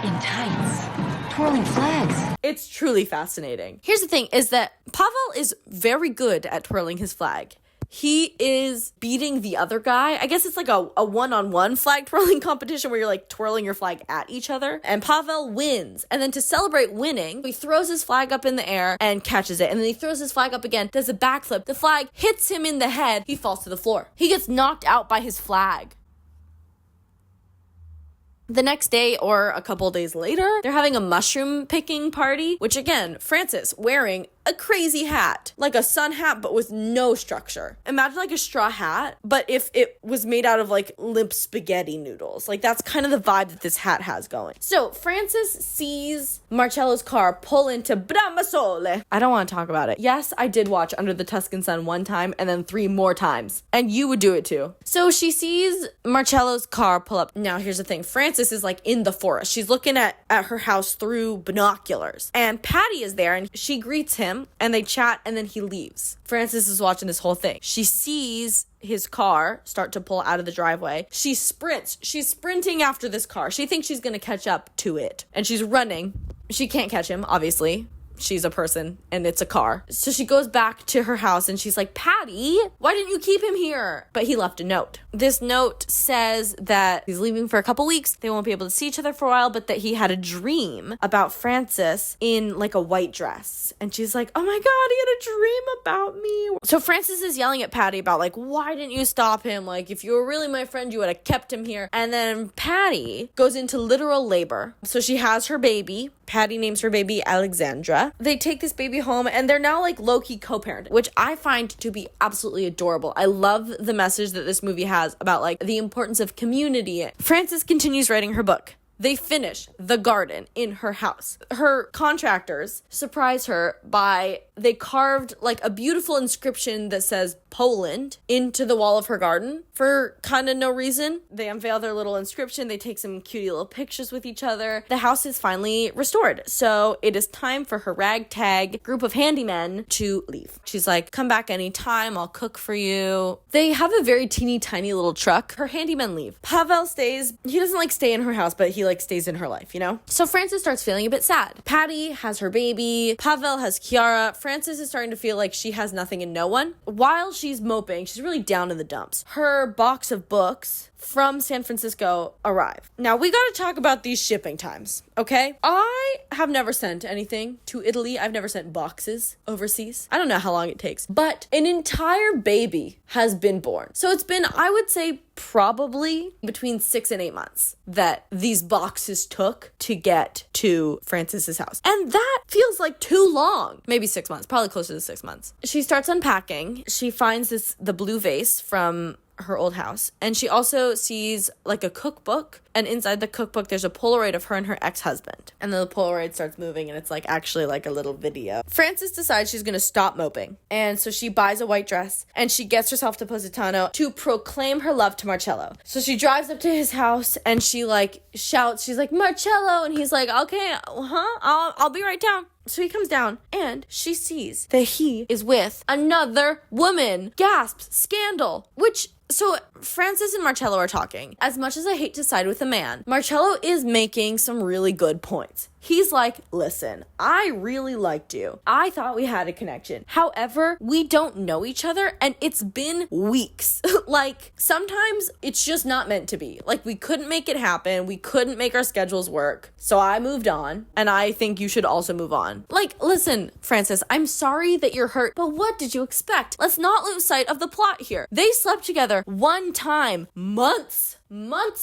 Speaker 3: in tights, twirling flags.
Speaker 1: It's truly fascinating. Here's the thing, is that Pavel is very good at twirling his flag. He is beating the other guy. I guess it's like a one-on-one flag twirling competition where you're like twirling your flag at each other. And Pavel wins. And then to celebrate winning, he throws his flag up in the air and catches it. And then he throws his flag up again, does a backflip. The flag hits him in the head. He falls to the floor. He gets knocked out by his flag. The next day or a couple days later, they're having a mushroom picking party, which again, Francis wearing a crazy hat, like a sun hat, but with no structure. Imagine like a straw hat, but if it was made out of like limp spaghetti noodles. Like that's kind of the vibe that this hat has going. So Francis sees Marcello's car pull into Bramasole. I don't want to talk about it. Yes, I did watch Under the Tuscan Sun one time and then 3 more times. And you would do it too. So she sees Marcello's car pull up. Now here's the thing. Francis is like in the forest. She's looking at her house through binoculars. And Patty is there and she greets him and they chat and then he leaves. Francis is watching this whole thing. She sees his car start to pull out of the driveway. She sprints. She's sprinting after this car. She thinks she's going to catch up to it. And she's running. She can't catch him, obviously. She's a person and it's a car. So she goes back to her house and she's like, Patty, why didn't you keep him here? But he left a note. This note says that he's leaving for a couple weeks. They won't be able to see each other for a while, but that he had a dream about Francis in like a white dress. And she's like, oh my God, he had a dream about me. So Francis is yelling at Patty about like, why didn't you stop him? Like, if you were really my friend, you would have kept him here. And then Patty goes into literal labor. So she has her baby. Patty names her baby Alexandra. They take this baby home and they're now like low-key co-parent, which I find to be absolutely adorable. I love the message that this movie has about like the importance of community. Frances continues writing her book. They finish the garden in her house. Her contractors surprise her by they carved like a beautiful inscription that says Poland into the wall of her garden for kind of no reason. They unveil their little inscription. They take some cutie little pictures with each other. The house is finally restored. So it is time for her ragtag group of handymen to leave. She's like, come back anytime. I'll cook for you. They have a very teeny tiny little truck. Her handymen leave. Pavel stays. He doesn't like stay in her house, but he like stays in her life, you know? So Frances starts feeling a bit sad. Patty has her baby. Pavel has Kiara. Frances is starting to feel like she has nothing and no one. While she's moping, she's really down in the dumps. Her box of books from San Francisco arrive. Now we gotta talk about these shipping times, okay? I have never sent anything to Italy. I've never sent boxes overseas. I don't know how long it takes, but an entire baby has been born. So it's been, I would say, probably between 6 and 8 months that these boxes took to get to Frances's house. And that feels like too long. Maybe 6 months, probably closer to 6 months. She starts unpacking. She finds the blue vase from her old house, and she also sees like a cookbook, and inside the cookbook there's a Polaroid of her and her ex-husband, and then the Polaroid starts moving and it's like actually like a little video. Frances decides she's gonna stop moping, and so she buys a white dress and she gets herself to Positano to proclaim her love to Marcello. So she drives up to his house and she like shouts, she's like, Marcello, and he's like, okay, I'll be right down. So he comes down and she sees that he is with another woman. Gasps, scandal, so Frances and Marcello are talking. As much as I hate to side with a man, Marcello is making some really good points. He's like, listen, I really liked you. I thought we had a connection. However, we don't know each other and it's been weeks. Like, sometimes it's just not meant to be. Like, we couldn't make it happen. We couldn't make our schedules work. So I moved on, and I think you should also move on. Like, listen, Frances, I'm sorry that you're hurt, but what did you expect? Let's not lose sight of the plot here. They slept together one time, months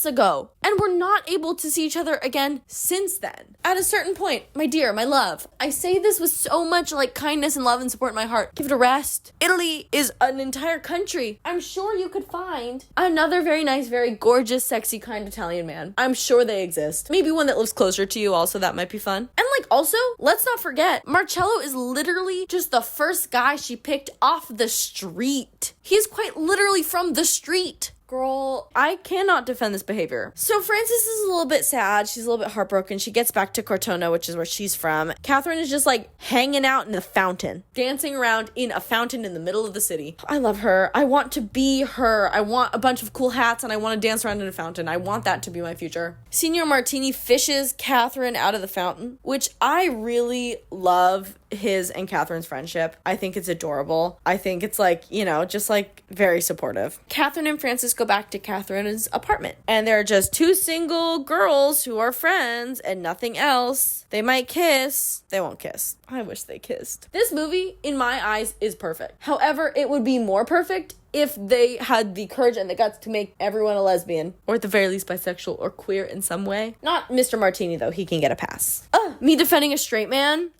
Speaker 1: ago, and we're not able to see each other again since then. At a certain point, my dear, my love, I say this with so much like kindness and love and support in my heart. Give it a rest. Italy is an entire country. I'm sure you could find another very nice, very gorgeous, sexy, kind Italian man. I'm sure they exist. Maybe one that lives closer to you also, that might be fun. And like, also, let's not forget, Marcello is literally just the first guy she picked off the street. He's quite literally from the street. Girl, I cannot defend this behavior. So Frances is a little bit sad. She's a little bit heartbroken. She gets back to Cortona, which is where she's from. Catherine is just like hanging out in a fountain, dancing around in a fountain in the middle of the city. I love her. I want to be her. I want a bunch of cool hats and I want to dance around in a fountain. I want that to be my future. Signor Martini fishes Catherine out of the fountain, which I really love. his and Catherine's friendship. I think it's adorable. I think it's like, you know, just like very supportive. Catherine and Francis go back to Catherine's apartment, and they're just two single girls who are friends and nothing else. They might kiss. They won't kiss. I wish they kissed. This movie, in my eyes, is perfect. However, it would be more perfect if they had the courage and the guts to make everyone a lesbian, or at the very least bisexual or queer in some way. Not Mr. Martini, though. He can get a pass. Me defending a straight man?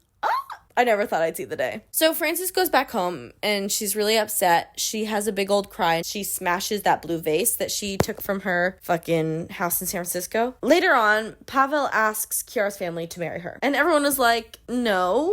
Speaker 1: I never thought I'd see the day. So Frances goes back home and she's really upset. She has a big old cry. She smashes that blue vase that she took from her fucking house in San Francisco. Later on, Pavel asks Kiara's family to marry her. And everyone is like, no,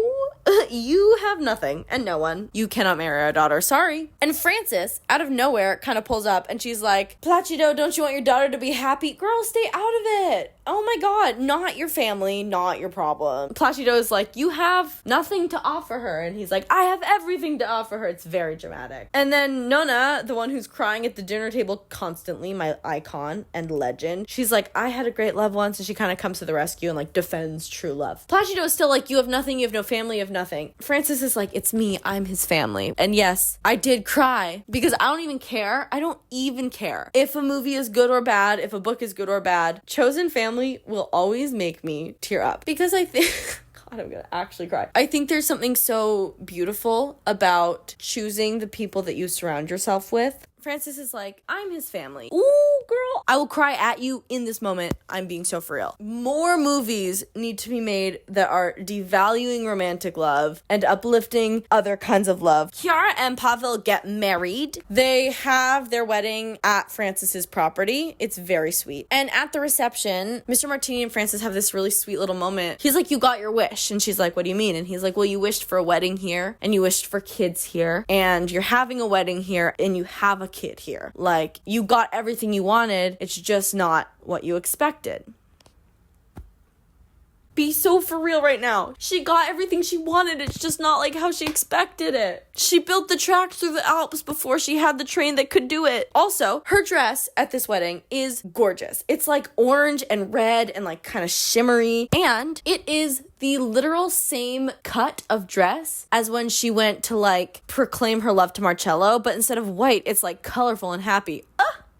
Speaker 1: you have nothing and no one. You cannot marry our daughter. Sorry. And Frances, out of nowhere, kind of pulls up and she's like, Placido, don't you want your daughter to be happy? Girl, stay out of it. Oh my God, not your family, not your problem. Placido is like, you have nothing to offer her. And he's like, I have everything to offer her. It's very dramatic. And then Nona, the one who's crying at the dinner table constantly, my icon and legend, she's like, I had a great love once. And she kind of comes to the rescue and like defends true love. Placido is still like, you have nothing, you have no family, you have nothing. Frances is like, it's me, I'm his family. And yes, I did cry because I don't even care. I don't even care if a movie is good or bad, if a book is good or bad. Chosen family will always make me tear up because I think God, I'm gonna actually cry. I think there's something so beautiful about choosing the people that you surround yourself with. Frances is like, I'm his family. Ooh, girl. I will cry at you in this moment. I'm being so for real. More movies need to be made that are devaluing romantic love and uplifting other kinds of love. Kiara and Pavel get married. They have their wedding at Frances's property. It's very sweet. And at the reception, Mr. Martini and Frances have this really sweet little moment. He's like, you got your wish. And she's like, what do you mean? And he's like, well, you wished for a wedding here and you wished for kids here and you're having a wedding here and you have a kid here. Like, you got everything you wanted. It's just not what you expected. Be so for real right now. She got everything she wanted. It's just not like how she expected it. She built the track through the Alps before she had the train that could do it. Also, her dress at this wedding is gorgeous. It's like orange and red and like kind of shimmery. And it is the literal same cut of dress as when she went to like proclaim her love to Marcello. But instead of white, it's like colorful and happy.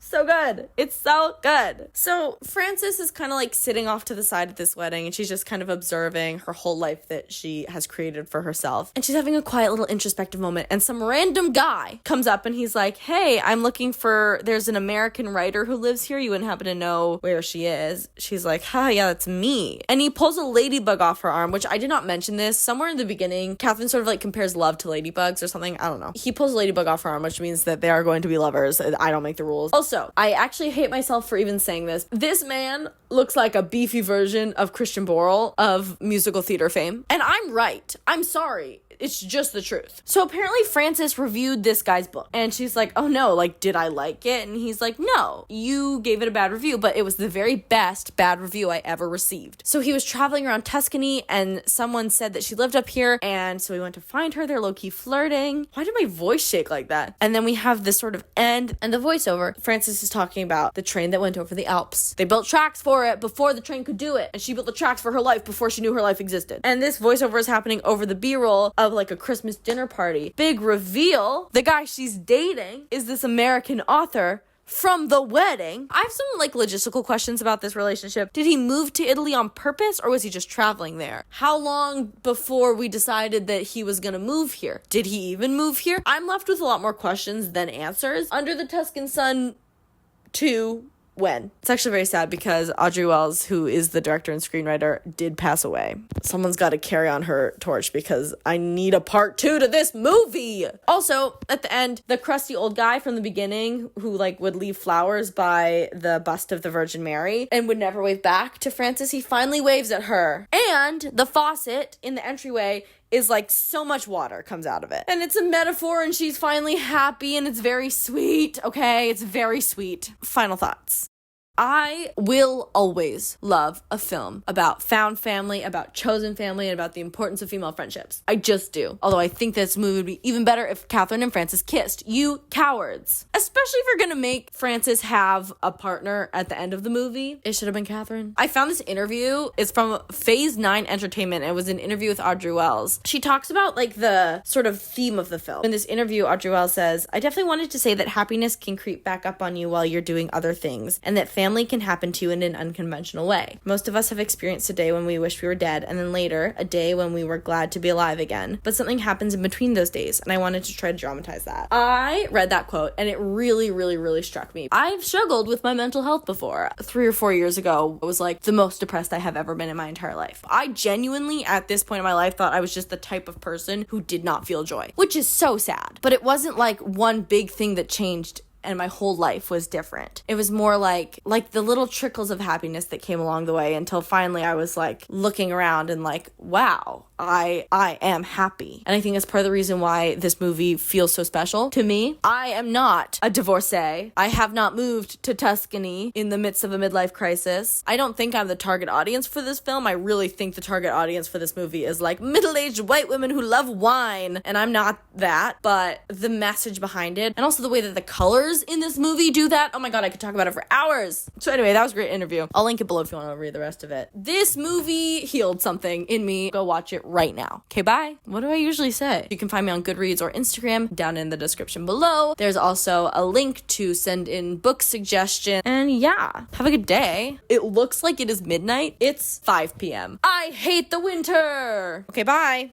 Speaker 1: So good. It's so good. So Frances is kind of like sitting off to the side at this wedding and she's just kind of observing her whole life that she has created for herself. And she's having a quiet little introspective moment and some random guy comes up and he's like, hey, I'm looking for, there's an American writer who lives here. You wouldn't happen to know where she is. She's like, yeah, that's me. And he pulls a ladybug off her arm, which I did not mention this. Somewhere in the beginning, Catherine sort of like compares love to ladybugs or something. I don't know. He pulls a ladybug off her arm, which means that they are going to be lovers. I don't make the rules. Also, I actually hate myself for even saying this. This man looks like a beefy version of Christian Borle of musical theater fame. And I'm right. I'm sorry. It's just the truth. So apparently Frances reviewed this guy's book and she's like, oh no, like, did I like it? And he's like, no, you gave it a bad review, but it was the very best bad review I ever received. So he was traveling around Tuscany and someone said that she lived up here. And so we went to find her. They're low-key flirting. Why did my voice shake like that? And then we have this sort of end and the voiceover. Frances is talking about the train that went over the Alps. They built tracks for it before the train could do it. And she built the tracks for her life before she knew her life existed. And this voiceover is happening over the B-roll of like a Christmas dinner party. Big reveal, the guy she's dating is this American author from the wedding. I have some like logistical questions about this relationship. Did he move to Italy on purpose or was he just traveling there? How long before we decided that he was gonna move here? Did he even move here? I'm left with a lot more questions than answers. Under the Tuscan Sun 2, when? It's actually very sad because Audrey Wells, who is the director and screenwriter, did pass away. Someone's got to carry on her torch because I need a part 2 to this movie. Also, at the end, the crusty old guy from the beginning who like would leave flowers by the bust of the Virgin Mary and would never wave back to Frances, he finally waves at her. And the faucet in the entryway is like so much water comes out of it. And it's a metaphor and she's finally happy and it's very sweet, okay? It's very sweet. Final thoughts. I will always love a film about found family, about chosen family, and about the importance of female friendships. I just do. Although I think this movie would be even better if Catherine and Francis kissed. You cowards. Especially if you're gonna make Francis have a partner at the end of the movie. It should have been Catherine. I found this interview. It's from Phase 9 Entertainment. It was an interview with Audrey Wells. She talks about like the sort of theme of the film. In this interview, Audrey Wells says, I definitely wanted to say that happiness can creep back up on you while you're doing other things, and that family can happen to you in an unconventional way. Most of us have experienced a day when we wish we were dead, and then later, a day when we were glad to be alive again. But something happens in between those days, and I wanted to try to dramatize that. I read that quote, and it really, really, really struck me. I've struggled with my mental health before. 3 or 4 years ago, it was like the most depressed I have ever been in my entire life. I genuinely, at this point in my life, thought I was just the type of person who did not feel joy, which is so sad. But it wasn't like one big thing that changed and my whole life was different. It was more like the little trickles of happiness that came along the way until finally I was like looking around and like, wow, I am happy. And I think that's part of the reason why this movie feels so special to me. I am not a divorcee. I have not moved to Tuscany in the midst of a midlife crisis. I don't think I'm the target audience for this film. I really think the target audience for this movie is like middle-aged white women who love wine. And I'm not that, but the message behind it and also the way that the colors in this movie do that. Oh my God, I could talk about it for hours. So anyway, that was a great interview. I'll link it below if you want to read the rest of it. This movie healed something in me. Go watch it right now. Okay, bye. What do I usually say? You can find me on Goodreads or Instagram down in the description below. There's also a link to send in book suggestion. And yeah, have a good day. It looks like it is midnight. It's 5 p.m. I hate the winter. Okay, bye.